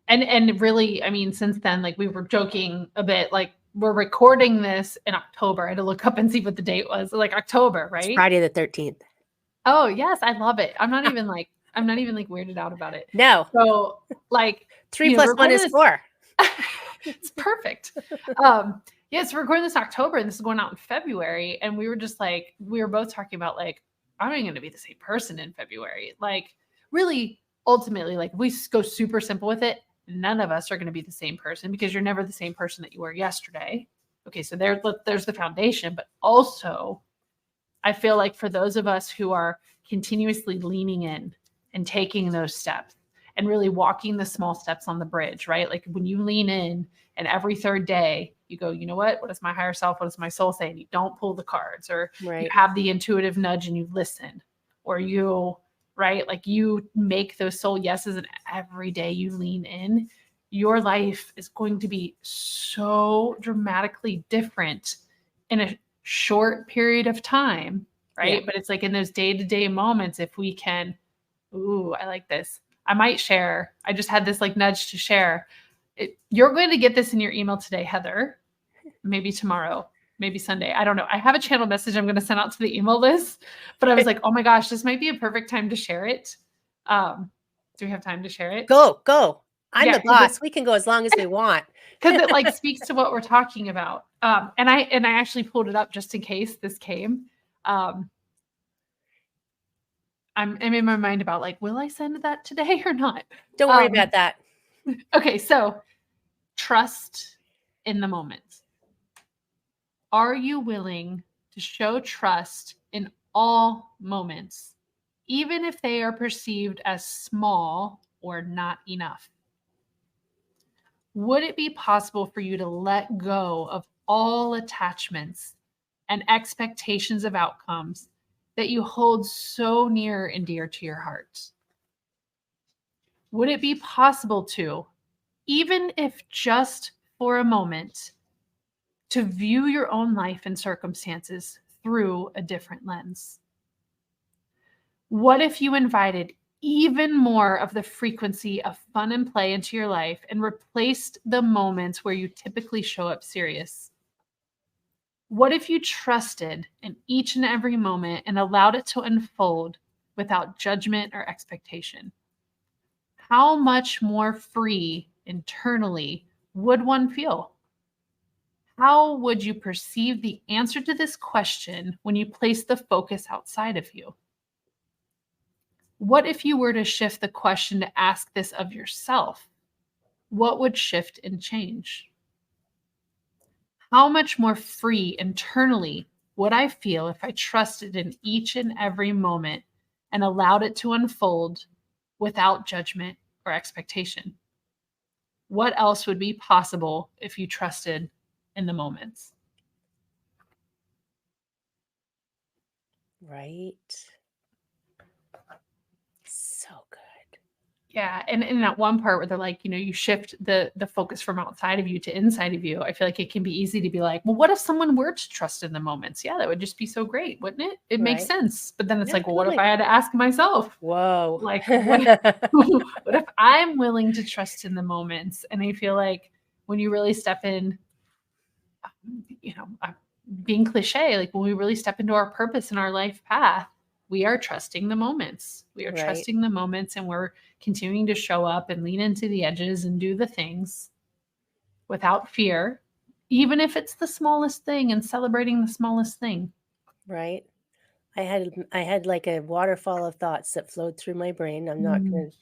And really, I mean, since then, like we were joking a bit, like we're recording this in October. I had to look up and see what the date was. Like October, It's right? Friday the 13th. Oh, yes, I love it. I'm not even like weirded out about it. No. So like 3 plus 1 is 4. It's perfect. Yeah, so we're recording this in October and this is going out in February. And we were just like, we were both talking about like, I'm not going to be the same person in February. Like really, ultimately, like we go super simple with it. None of us are going to be the same person because you're never the same person that you were yesterday. Okay, so there's the foundation, but also I feel like for those of us who are continuously leaning in and taking those steps and really walking the small steps on the bridge, right? Like when you lean in and every third day you go, you know what does my higher self, what does my soul say? And you don't pull the cards, or Right. you have the intuitive nudge and you listen, or you, right? Like you make those soul yeses and every day you lean in, your life is going to be so dramatically different in a short period of time, right? Yeah. But it's like in those day-to-day moments, if we can, ooh, I like this. I might share. I just had this like nudge to share. You're going to get this in your email today, Heather. Maybe tomorrow, maybe Sunday. I don't know. I have a channel message I'm going to send out to the email list, but I was like, oh my gosh, this might be a perfect time to share it. Do we have time to share it? Go. I'm Yeah, the boss. We can go as long as we want. because it like speaks to what we're talking about. And I actually pulled it up just in case this came. I'm in my mind about like, will I send that today or not? Don't worry about that. Okay, so trust in the moment. Are you willing to show trust in all moments, even if they are perceived as small or not enough? Would it be possible for you to let go of all attachments and expectations of outcomes that you hold so near and dear to your heart? Would it be possible to, even if just for a moment, to view your own life and circumstances through a different lens? What if you invited even more of the frequency of fun and play into your life and replaced the moments where you typically show up serious? What if you trusted in each and every moment and allowed it to unfold without judgment or expectation? How much more free internally would one feel? How would you perceive the answer to this question when you place the focus outside of you? What if you were to shift the question to ask this of yourself? What would shift and change? How much more free internally would I feel if I trusted in each and every moment and allowed it to unfold without judgment or expectation? What else would be possible if you trusted in the moments? Right. So good. Yeah, and in that one part where they're like, you shift the focus from outside of you to inside of you. I feel like it can be easy to be like, well, what if someone were to trust in the moments? Yeah, that would just be so great, wouldn't it? It makes Right. sense. But then it's like, well, what if Absolutely. I had to ask myself? Whoa. Like, what if I'm willing to trust in the moments? And I feel like when you really step in, being cliche, like when we really step into our purpose and our life path, we are trusting the moments. We are Right. trusting the moments, and we're continuing to show up and lean into the edges and do the things without fear, even if it's the smallest thing, and celebrating the smallest thing. Right. I had like a waterfall of thoughts that flowed through my brain. I'm not going to.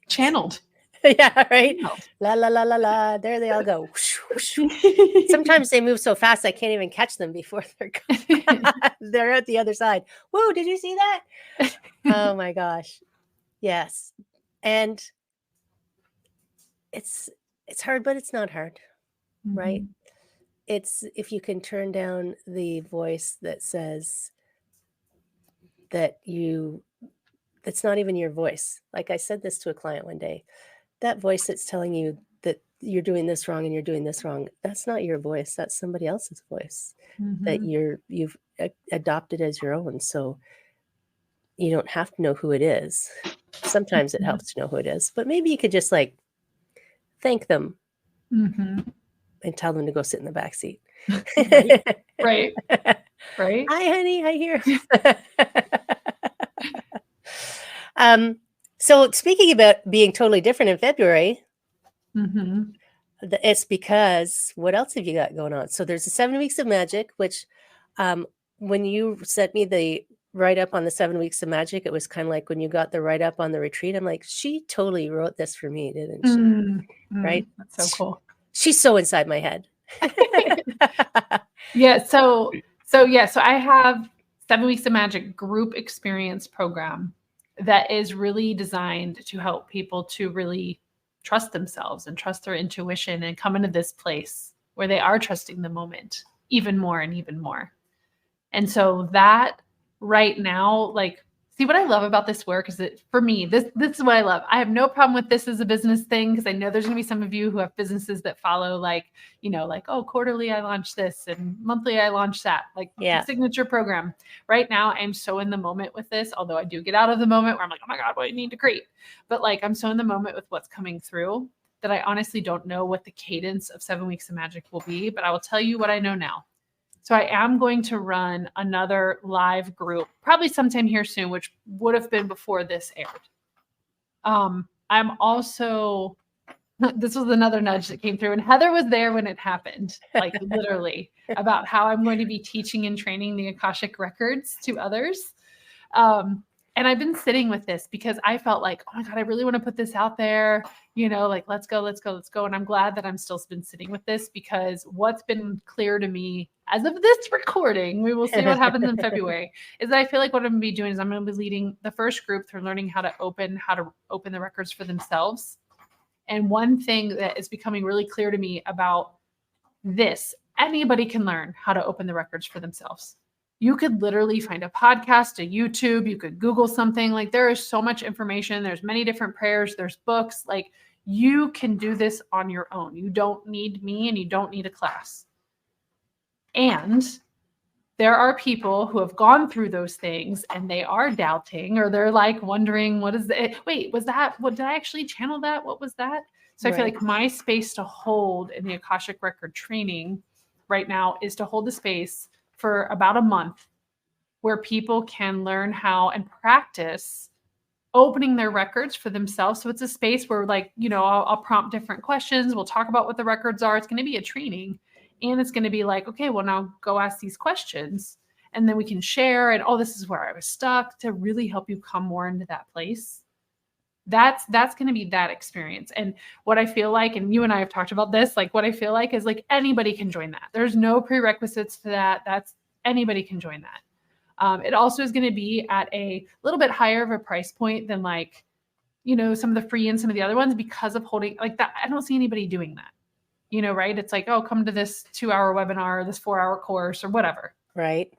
Channeled. Yeah, right. Channeled. La la la la la. There they all go. Sometimes they move so fast I can't even catch them before they're gone. They're at the other side. Whoa, did you see that? Oh my gosh. Yes. And it's hard, but it's not hard, right? Mhm. It's if you can turn down the voice that says that you That's not even your voice. Like I said this to a client one day, that voice that's telling you that you're doing this wrong and you're doing this wrong, that's not your voice. That's somebody else's voice that you've adopted as your own. So you don't have to know who it is. Sometimes it helps to know who it is, but maybe you could just like thank them and tell them to go sit in the back seat. Right. Right. Hi, honey. Hi, here. So speaking about being totally different in February, it's because what else have you got going on? So there's the 7 weeks of magic, which when you sent me the write-up on the 7 weeks of magic, it was kind of like when you got the write-up on the retreat. I'm like, she totally wrote this for me, didn't she? Right? That's so cool. She's so inside my head. Yeah. So I have 7 weeks of magic group experience program that is really designed to help people to really trust themselves and trust their intuition and come into this place where they are trusting the moment even more and even more. And so that right now, like, see what I love about this work is that for me, this is what I love. I have no problem with this as a business thing because I know there's going to be some of you who have businesses that follow like, like, oh, quarterly I launched this and monthly I launched that, like signature program. Right now, I'm so in the moment with this, although I do get out of the moment where I'm like, oh my God, what do I need to create? But like, I'm so in the moment with what's coming through that I honestly don't know what the cadence of 7 weeks of magic will be, but I will tell you what I know now. So I am going to run another live group, probably sometime here soon, which would have been before this aired. I'm also, this was another nudge that came through, and Heather was there when it happened, like literally, about how I'm going to be teaching and training the Akashic Records to others. And I've been sitting with this because I felt like, oh my God, I really want to put this out there, like, let's go. And I'm glad that I'm still been sitting with this because what's been clear to me as of this recording, we will see what happens in February, is that I feel like what I'm going to be doing is I'm going to be leading the first group through learning how to open the records for themselves. And one thing that is becoming really clear to me about this, anybody can learn how to open the records for themselves. You could literally find a podcast, a YouTube, you could Google something. Like there is so much information. There's many different prayers. There's books. Like you can do this on your own. You don't need me and you don't need a class. And there are people who have gone through those things and they are doubting or they're like wondering, what is it? Wait, was that, what did I actually channel that? What was that? So I feel like my space to hold in the Akashic Record training right now is to hold the space for about a month where people can learn how and practice opening their records for themselves. So it's a space where like, I'll prompt different questions. We'll talk about what the records are. It's going to be a training and it's going to be like, okay, well now go ask these questions and then we can share and, oh, this is where I was stuck to really help you come more into that place. That's going to be that experience. And what I feel like, and you and I have talked about this, like what I feel like is like anybody can join that. There's no prerequisites to that. That's anybody can join that. It also is going to be at a little bit higher of a price point than like, some of the free and some of the other ones because of holding like that. I don't see anybody doing that, right? It's like, oh, come to this 2-hour webinar, this 4-hour course or whatever. Right.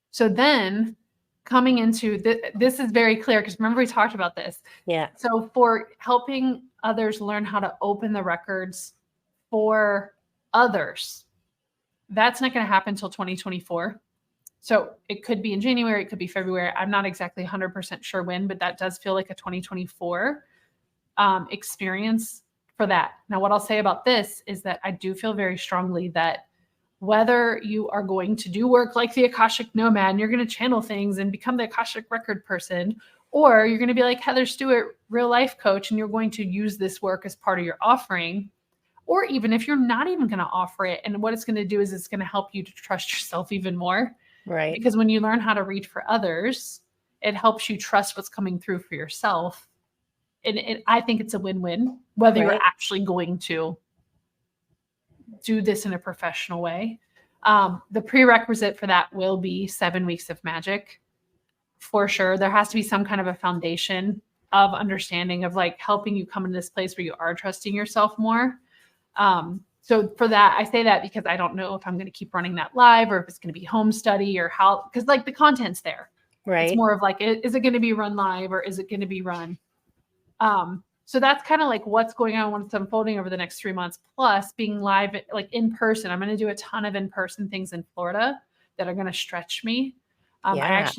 So then coming into this is very clear because remember we talked about this. Yeah. So for helping others learn how to open the records for others, that's not going to happen until 2024. So it could be in January, it could be February. I'm not exactly 100% sure when, but that does feel like a 2024 experience for that. Now, what I'll say about this is that I do feel very strongly that whether you are going to do work like the Akashic Nomad and you're going to channel things and become the Akashic Record person, or you're going to be like Heather Stewart, real life coach, and you're going to use this work as part of your offering, or even if you're not even going to offer it, and what it's going to do is it's going to help you to trust yourself even more. Right. Because when you learn how to read for others, it helps you trust what's coming through for yourself. And I think it's a win-win, whether you're actually going to do this in a professional way. The prerequisite for that will be 7 weeks of magic. For sure. There has to be some kind of a foundation of understanding of like helping you come into this place where you are trusting yourself more. So for that, I say that because I don't know if I'm going to keep running that live or if it's going to be home study or how, because like the content's there. It's Right. more of like, is it going to be run live or is it going to be run? So that's kind of like what's going on, what's unfolding over the next 3 months, plus being live, like in person. I'm going to do a ton of in-person things in Florida that are going to stretch me. Yeah.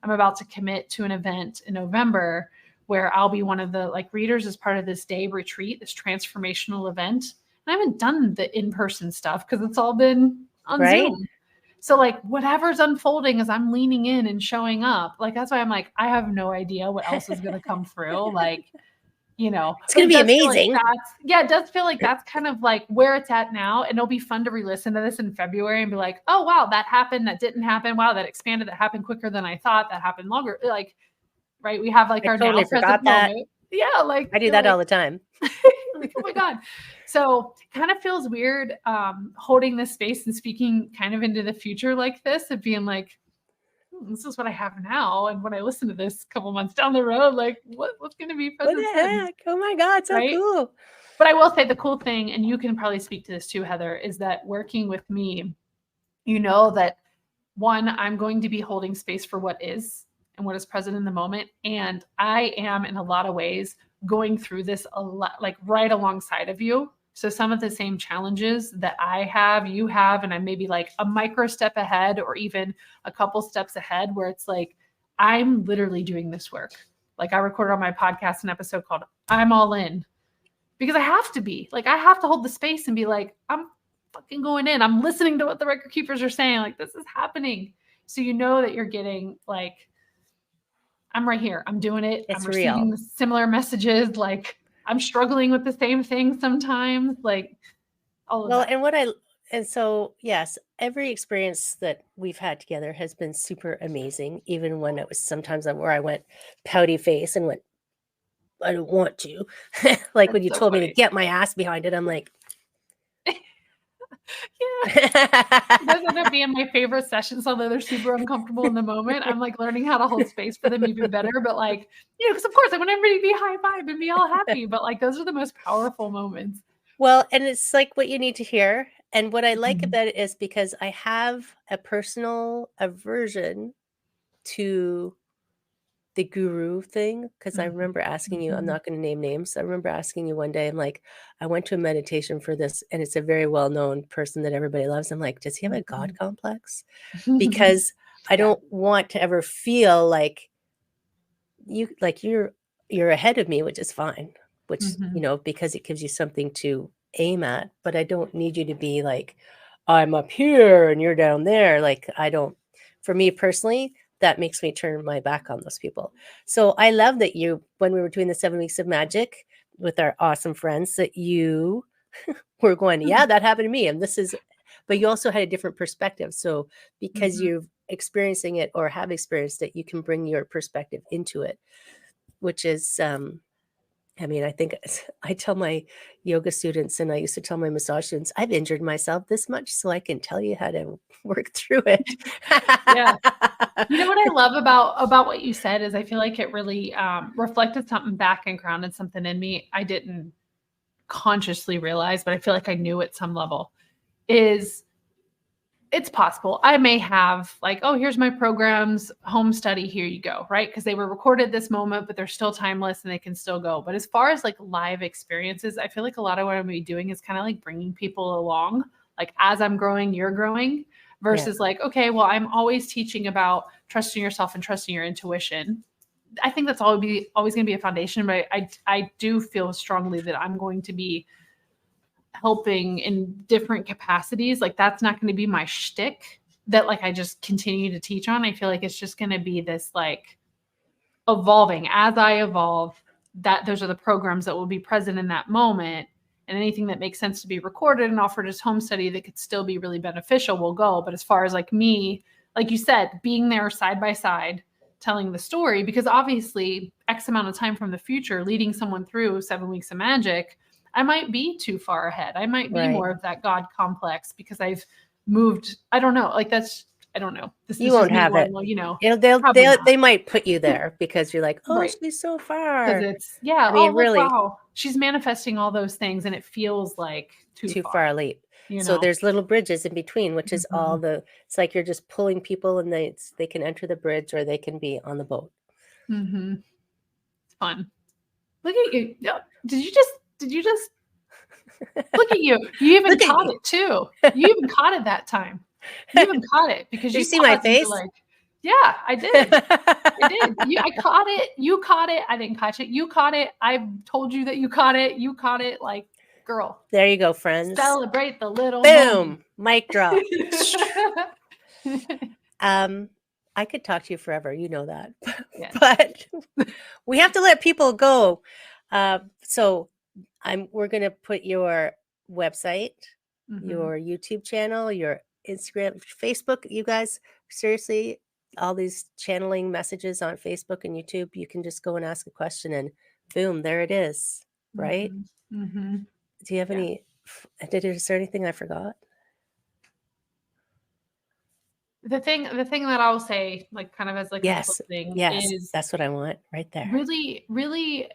I'm about to commit to an event in November where I'll be one of the like readers as part of this day retreat, this transformational event. And I haven't done the in-person stuff because it's all been on Right. Zoom. So like whatever's unfolding as I'm leaning in and showing up, like that's why I'm like, I have no idea what else is going to come through. Like, It's but going it to be does feel like amazing. it does feel like that's kind of like where it's at now. And it'll be fun to re-listen to this in February and be like, oh, wow, that happened. That didn't happen. Wow, that expanded. That happened quicker than I thought. That happened longer. Like, right. We have like I our totally now present forgot that. moment. Yeah. Like, I do you're that all like, the time. like, oh my God. So kind of feels weird holding this space and speaking kind of into the future like this and being like, this is what I have now. And when I listen to this a couple months down the road, like what's going to be What the present then? heck? Oh my God, so Right. cool. But I will say the cool thing, and you can probably speak to this too, Heather, is that working with me, that one, I'm going to be holding space for what is and what is present in the moment. And I am in a lot of ways going through this a lot, like right alongside of you. So some of the same challenges that I have, you have, and I'm maybe like a micro step ahead or even a couple steps ahead where it's like, I'm literally doing this work. Like I recorded on my podcast an episode called I'm All In because I have to be like, I have to hold the space and be like, I'm fucking going in. I'm listening to what the record keepers are saying. Like, this is happening. So you know that you're getting like, I'm right here. I'm doing it. It's I'm receiving real. similar messages. Like, I'm struggling with the same thing sometimes. Like, all of Well, that. and so, yes, every experience that we've had together has been super amazing, even when it was sometimes where I went pouty face and went, I don't want to. Like when That's you so told me to funny. get my ass behind it, I'm like, Yeah. Those end up being my favorite sessions, although they're super uncomfortable in the moment. I'm like learning how to hold space for them even better. But like, because of course I want everybody to be high five and be all happy. But like those are the most powerful moments. well, and it's like what you need to hear. And what I like Mhm. about it is because I have a personal aversion to the guru thing, because I remember asking you, I'm Mhm. not going to name names. I remember asking you one day, I'm like, I went to a meditation for this, and it's a very well-known person that everybody loves. I'm like, does he have a God complex? Mhm. Because I Yeah. don't want to ever feel like you're ahead of me, which is fine, which, Mhm. because it gives you something to aim at, but I don't need you to be like, I'm up here and you're down there. Like, I don't, for me personally, that makes me turn my back on those people. So I love that when we were doing the 7 weeks of magic with our awesome friends, that you were going, yeah, that happened to me. And but you also had a different perspective. So because Mhm. you're experiencing it or have experienced it, you can bring your perspective into it, which is, I think I tell my yoga students, and I used to tell my massage students, I've injured myself this much so I can tell you how to work through it. Yeah. You know what I love about what you said is I feel like it really reflected something back and grounded something in me I didn't consciously realize, but I feel like I knew at some level. Is it's possible I may have like, oh, here's my programs, home study, here you go, right? Because they were recorded this moment, but they're still timeless and they can still go. But as far as like live experiences, I feel like a lot of what I'm gonna be doing is kind of like bringing people along, like as I'm growing, you're growing, Yeah, versus like, okay, well, I'm always teaching about trusting yourself and trusting your intuition. I think that's always going to be a foundation, but I do feel strongly that I'm going to be helping in different capacities. Like that's not going to be my shtick that like I just continue to teach on. I feel like it's just going to be this like evolving as I evolve. That those are the programs that will be present in that moment, and anything that makes sense to be recorded and offered as home study that could still be really beneficial will go. But as far as like me, like you said, being there side by side, telling the story, because obviously X amount of time from the future, leading someone through 7 weeks of magic, I might be too far ahead. I might be right. more of that God complex because I've moved. I don't know. Like that's, I don't know. This You is just won't me have going, it. well, probably They not. might put you there because you're like, oh, Right. she's so Because far. it's, yeah, I oh, mean, look, really wow. She's manifesting all those things and it feels like too too far far. a leap. So there's little bridges in between, which is all it's like you're just pulling people and they can enter the bridge or they can be on the boat. Mm-hmm. It's fun. Look at you. Did you just look at you. You even caught it too. You even caught it that time. You even caught it because you see my face? Like, yeah, I did. I did. I caught it. You caught it. I didn't catch it. You caught it. I told you that you caught it. You caught it. Like, girl. There you go, friends. Celebrate the little boom. Mic drop. I could talk to you forever. You know that. Yes. But we have to let people go. So we're going to put your website, your YouTube channel, your Instagram, Facebook. You guys, seriously, all these channeling messages on Facebook and YouTube, you can just go and ask a question and boom, there it is. Right? Do you have any, is there anything I forgot? The thing that I'll say, like kind of as like a thing is that's what I want right there. Really, really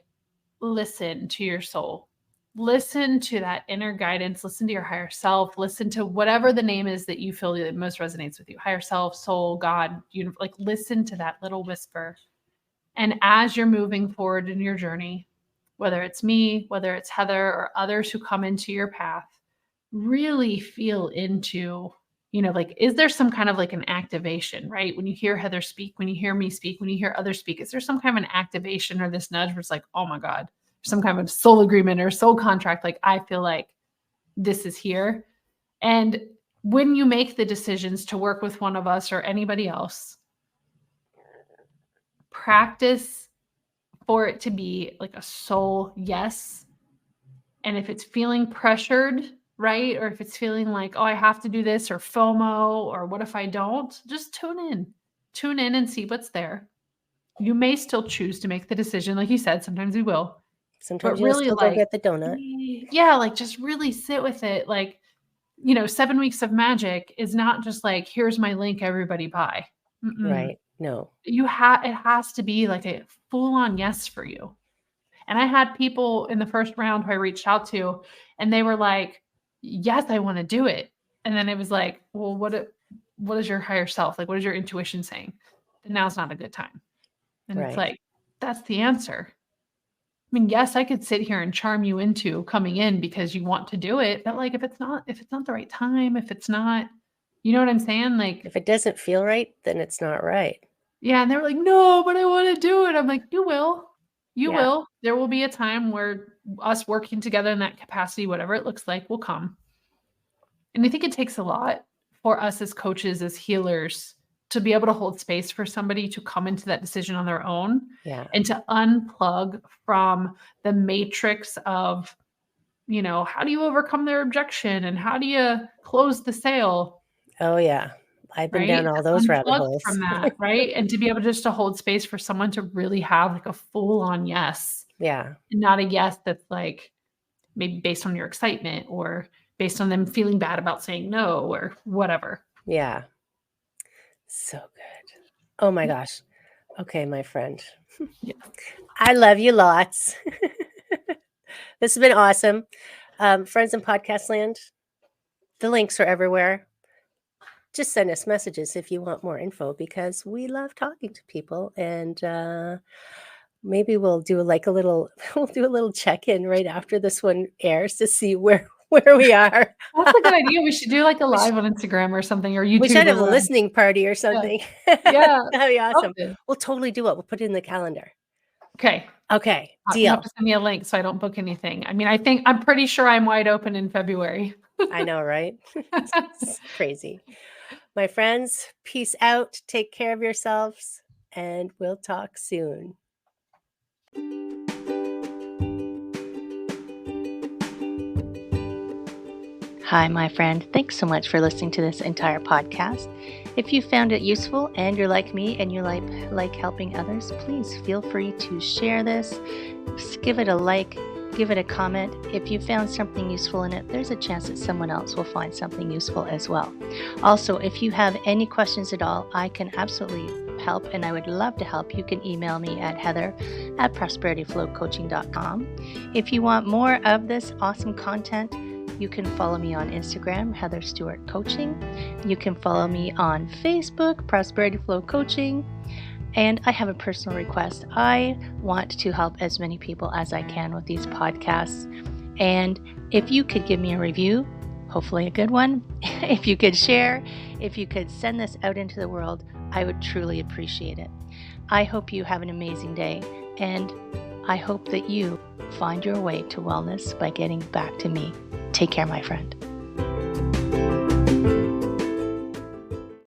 listen to your soul. Listen to that inner guidance, listen to your higher self, listen to whatever the name is that you feel that most resonates with you. Higher self, soul, God, like listen to that little whisper. And as you're moving forward in your journey, whether it's me, whether it's Heather or others who come into your path, really feel into, like, is there some kind of like an activation, right? When you hear Heather speak, when you hear me speak, when you hear others speak, is there some kind of an activation or this nudge where it's like, oh my God, some kind of soul agreement or soul contract? Like, I feel like this is here. And when you make the decisions to work with one of us or anybody else, practice for it to be like a soul yes. And if it's feeling pressured, right? Or if it's feeling like, oh, I have to do this or FOMO or what if I don't? Just tune in and see what's there. You may still choose to make the decision. Like you said, sometimes we will. Sometimes you really still go get the donut. Yeah. Like just really sit with it. Like, 7 weeks of magic is not just like, here's my link, everybody buy. Right. No. It has to be like a full on yes for you. And I had people in the first round who I reached out to, and they were like, yes, I want to do it. And then it was like, well, what is your higher self? Like, what is your intuition saying? And now's not a good time. And It's like, that's the answer. I mean, yes, I could sit here and charm you into coming in because you want to do it. But like, if it's not the right time, if it's not, you know what I'm saying? Like, if it doesn't feel right, then it's not right. Yeah. And they were like, no, but I want to do it. I'm like, you will. You will. There will be a time where us working together in that capacity, whatever it looks like, will come. And I think it takes a lot for us as coaches, as healers, to be able to hold space for somebody to come into that decision on their own and to unplug from the matrix of, how do you overcome their objection and how do you close the sale? Oh, yeah. I've been down all those rabbit holes. From that, right? And to be able just to hold space for someone to really have like a full on yes. Yeah. And not a yes that's like maybe based on your excitement or based on them feeling bad about saying no or whatever. Yeah. So good. Oh my gosh. Okay, my friend. Yeah. I love you lots. This has been awesome. Friends in podcast land, the links are everywhere. Just send us messages if you want more info because we love talking to people, and maybe we'll do a little check-in right after this one airs to see where we are. That's a good idea. We should do like a live on Instagram or something, or YouTube. We should have a listening party or something. Yeah. That'd be awesome. We'll totally do it. We'll put it in the calendar. Okay. Deal. You have to send me a link so I don't book anything. I mean, I'm pretty sure I'm wide open in February. I know, right? It's crazy. My friends, peace out. Take care of yourselves, and we'll talk soon. Hi, my friend. Thanks so much for listening to this entire podcast. If you found it useful and you're like me and you like helping others, please feel free to share this. Just give it a like, give it a comment. If you found something useful in it, there's a chance that someone else will find something useful as well. Also, if you have any questions at all, I can absolutely help, and I would love to help. You can email me at heather@prosperityflowcoaching.com. If you want more of this awesome content, You can follow me on Instagram, Heather Stewart Coaching. You can follow me on Facebook, Prosperity Flow Coaching. And I have a personal request. I want to help as many people as I can with these podcasts. And if you could give me a review, hopefully a good one, if you could share, if you could send this out into the world, I would truly appreciate it. I hope you have an amazing day, and I hope that you find your way to wellness by getting back to me. Take care, my friend.